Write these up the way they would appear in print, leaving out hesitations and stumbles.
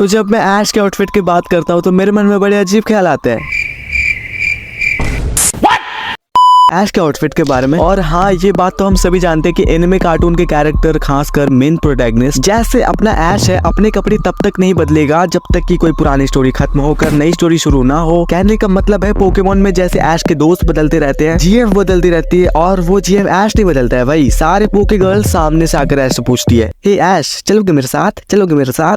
तो जब मैं ऐश के आउटफिट की बात करता हूँ तो मेरे मन में बड़े अजीब ख्याल आते हैं ऐश के आउटफिट के बारे में। और हाँ, ये बात तो हम सभी जानते हैं कि एनिमे कार्टून के कैरेक्टर, खासकर मेन प्रोटैगनिस्ट जैसे अपना ऐश है, अपने कपड़े तब तक नहीं बदलेगा जब तक कि कोई पुरानी स्टोरी खत्म होकर नई स्टोरी शुरू ना हो। कहने का मतलब है पोकेमोन में जैसे ऐश के दोस्त बदलते रहते हैं, जीएफ बदलती रहती है, और वो जीएफ ऐश नहीं बदलता है भाई। सारे पोके गर्ल्स सामने से आकर ऐश से पूछती है, हे ऐश चलोगे मेरे साथ, चलोगे मेरे साथ।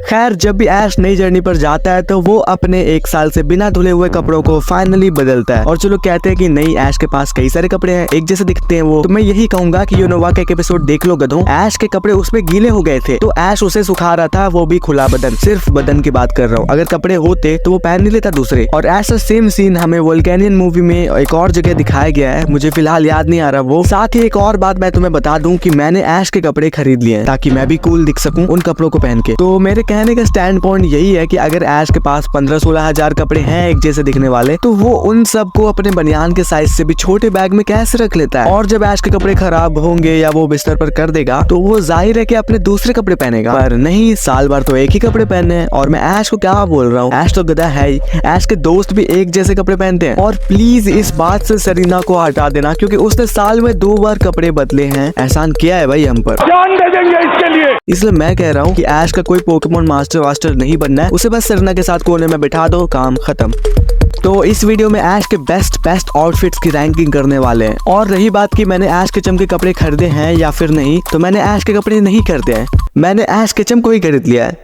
खैर, जब भी ऐश नई जर्नी पर जाता है तो वो अपने 1 साल से बिना धुले हुए कपड़ों को फाइनली बदलता है। और जो लोग कहते हैं कि नई ऐश के पास कई सारे कपड़े हैं, एक जैसे दिखते हैं वो, तो मैं यही कहूंगा कि यूनोवा का एक एपिसोड देख लो गधों। ऐश के कपड़े उसमें गीले हो गए थे तो ऐश उसे सुखा रहा था, वो भी खुला बदन। सिर्फ बदन की बात कर रहा हूँ, अगर कपड़े होते तो वो पहन नहीं लेता दूसरे। और ऐसा सेम सीन हमें वोल्केनियन मूवी में एक और जगह दिखाया गया है, मुझे फिलहाल याद नहीं आ रहा वो। साथ ही एक और बात मैं तुम्हें बता दूं कि मैंने ऐश के कपड़े खरीद लिए हैं ताकि मैं भी कूल दिख सकूं उन कपड़ों को पहन के। तो मेरे कहने का स्टैंड पॉइंट यही है कि अगर ऐश के पास 15-16 हजार कपड़े हैं एक जैसे दिखने वाले, तो वो उन सब को अपने बनियान के साइज से भी छोटे बैग में कैसे रख लेता है। और जब ऐश के कपड़े खराब होंगे या वो बिस्तर पर कर देगा तो वो जाहिर है कि अपने दूसरे कपड़े पहनेगा। पर नहीं, साल भर तो एक ही कपड़े पहनने हैं। और मैं ऐश को क्या बोल रहा हूँ, ऐश तो गधा है ही। ऐश के दोस्त भी एक जैसे कपड़े पहनते हैं। और प्लीज इस बात से सरीना को हटा देना, क्योंकि उसने साल में 2 बार कपड़े बदले हैं। एहसान किया है भाई हम पर, जान दे देंगे इसके लिए। इसलिए मैं कह रहा हूँ कि ऐश का कोई पोकेमोन मास्टर वास्टर नहीं बनना है, उसे बस सरीना के साथ कोने में बिठा दो, काम खत्म। तो इस वीडियो में ऐश के बेस्ट आउटफिट्स की रैंकिंग करने वाले हैं। और रही बात कि मैंने ऐश केचम के कपड़े खरीदे हैं या फिर नहीं, तो मैंने ऐश के कपड़े नहीं खरीदे हैं, मैंने ऐश केचम को ही खरीद लिया है।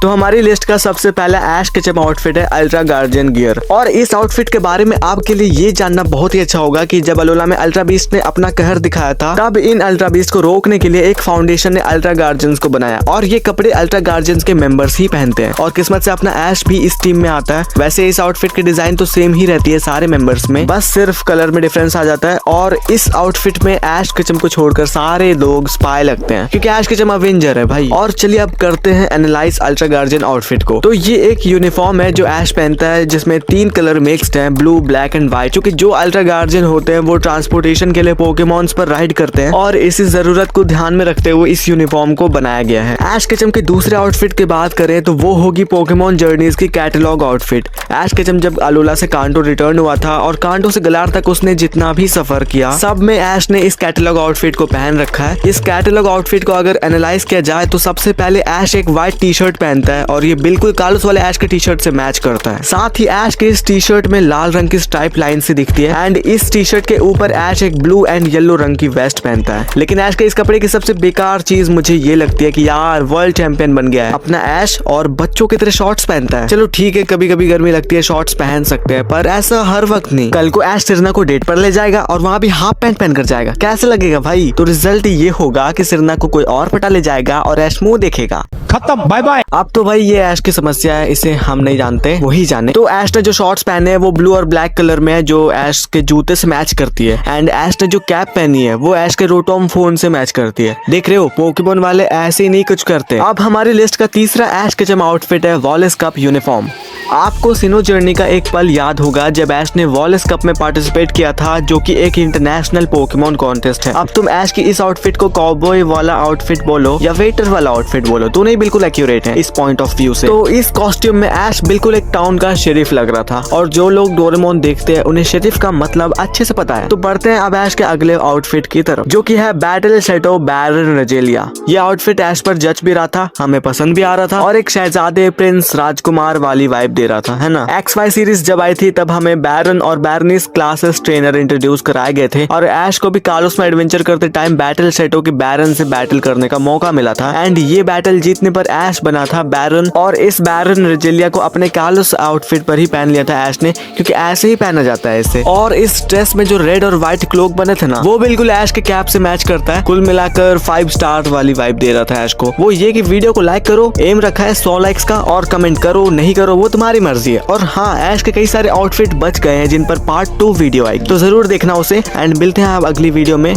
तो हमारी लिस्ट का सबसे पहला ऐश केचम आउटफिट है अल्ट्रा गार्जियन गियर। और इस आउटफिट के बारे में आपके लिए ये जानना बहुत ही अच्छा होगा कि जब अलोला में अल्ट्रा बीस्ट ने अपना कहर दिखाया था, तब इन अल्ट्रा बीस्ट को रोकने के लिए एक फाउंडेशन ने अल्ट्रा गार्जियंस को बनाया। और ये कपड़े अल्ट्रा गार्जियंस के मेंबर्स ही पहनते हैं। और किस्मत से अपना ऐश भी इस टीम में आता है। वैसे इस आउटफिट की डिजाइन तो सेम ही रहती है सारे मेंबर्स में, बस सिर्फ कलर में डिफरेंस आ जाता है। और इस आउटफिट में ऐश केचम को छोड़कर सारे लोग स्पाई लगते हैं, क्योंकि ऐश केचम अवेंजर है भाई। और चलिए अब करते हैं एनालाइज अल्ट्रा गार्जियन आउटफिट को। तो ये एक यूनिफॉर्म है जो ऐश पहनता है, जिसमें 3 कलर मिक्स्ड हैं, ब्लू, ब्लैक एंड व्हाइट। क्योंकि जो अल्ट्रा गार्जियन होते हैं वो ट्रांसपोर्टेशन के लिए पोकेमॉन्स पर राइड करते हैं, और इसी जरूरत को ध्यान में रखते हुए इस यूनिफॉर्म को बनाया गया है। ऐश केचम के दूसरे आउटफिट की बात करें तो वो होगी पोकेमॉन जर्नीज की कैटलॉग आउटफिट। ऐश केचम जब अलोला से कांटो रिटर्न हुआ था और कांटो से गलार तक उसने जितना भी सफर किया, सब में ऐश ने इस कैटलॉग आउटफिट को पहन रखा है। इस कैटलॉग आउटफिट को अगर एनालाइज किया जाए तो सबसे पहले ऐश एक व्हाइट टी शर्ट पहनता है, और ये बिल्कुल कालूस वाले ऐश के टी शर्ट से मैच करता है। साथ ही ऐश के इस टी शर्ट में लाल रंग की स्ट्राइप लाइन सी दिखती है, एंड इस टी शर्ट के ऊपर ऐश एक ब्लू एंड येलो रंग की वेस्ट पहनता है। लेकिन ऐश के इस कपड़े की सबसे बेकार चीज मुझे ये लगती है कि यार वर्ल्ड चैंपियन बन गया है अपना ऐश, और बच्चों की तरह शॉर्ट्स पहनता है। चलो ठीक है, कभी कभी गर्मी लगती है, शॉर्ट्स पहन सकते हैं, पर ऐसा हर वक्त नहीं। कल को ऐश सिरना को डेट पर ले जाएगा और वहाँ भी हाफ पैंट पहन कर जाएगा, कैसे लगेगा भाई? तो रिजल्ट ये होगा कि सिरना को कोई और पटा ले जाएगा और ऐश मुंह देखेगा, खत्म, बाय बाय। अब तो भाई ये ऐश की समस्या है, इसे हम नहीं जानते, वही जाने। तो ऐश ने जो शॉर्ट्स पहने हैं वो ब्लू और ब्लैक कलर में है, जो ऐश के जूते से मैच करती है। एंड ऐश ने जो कैप पहनी है वो ऐश के रोटोम फोन से मैच करती है। देख रहे हो, पोकेमोन वाले ऐसे ही नहीं कुछ करते। अब हमारी लिस्ट का तीसरा ऐश केचम आउटफिट है वॉलेस कप यूनिफॉर्म। आपको सिनो जर्नी का एक पल याद होगा जब ऐश ने वॉलेस कप में पार्टिसिपेट किया था, जो कि एक इंटरनेशनल पोकेमोन कॉन्टेस्ट है। अब तुम ऐश की इस आउटफिट को कॉबॉय वाला आउटफिट बोलो या वेटर वाला आउटफिट बोलो, दोनों ही बिल्कुल एक्यूरेट है इस पॉइंट ऑफ व्यू से। तो इस कॉस्ट्यूम में ऐश बिल्कुल एक टाउन का शेरिफ लग रहा था, और जो लोग डोरेमोन देखते हैं उन्हें शेरिफ का मतलब अच्छे से पता है। तो बढ़ते हैं अब ऐश के अगले आउटफिट की तरफ, जो कि है बैटल सेटो बैरन रेजेलिया। ये आउटफिट ऐश पर जच भी रहा था, हमें पसंद भी आ रहा था, और एक शहजादे प्रिंस राजकुमार वाली वाइब दे रहा था, है ना। XY सीरीज जब आई थी तब हमें बैरन और बैरनीस क्लासेस ट्रेनर इंट्रोड्यूस कराए गए थे, और ऐश को भी कालोस में एडवेंचर करते टाइम बैटल सेटो के बैरन से बैटल करने का मौका मिला था। एंड ये बैटल जीतने पर ऐश बना था बैरन, और इस बैरन रेजेलिया को अपने कालोस आउटफिट पर ही पहन लिया था ऐश ने, क्योंकि ऐसे ही पहना जाता है इसे। और इस ड्रेस में जो रेड और व्हाइट क्लोक बने थे ना, वो बिल्कुल ऐश के कैप से मैच करता है। कुल मिलाकर 5 स्टार वाली वाइब दे रहा था ऐश को। वो ये कि वीडियो को लाइक करो, एम रखा है 100 लाइक्स का, और कमेंट करो, नहीं करो वो तुम्हारी मर्जी है। और हाँ, ऐश के कई सारे आउटफिट बच गए हैं जिन पर पार्ट 2 वीडियो आएगी, तो जरूर देखना उसे। एंड मिलते हैं आप अगली वीडियो में।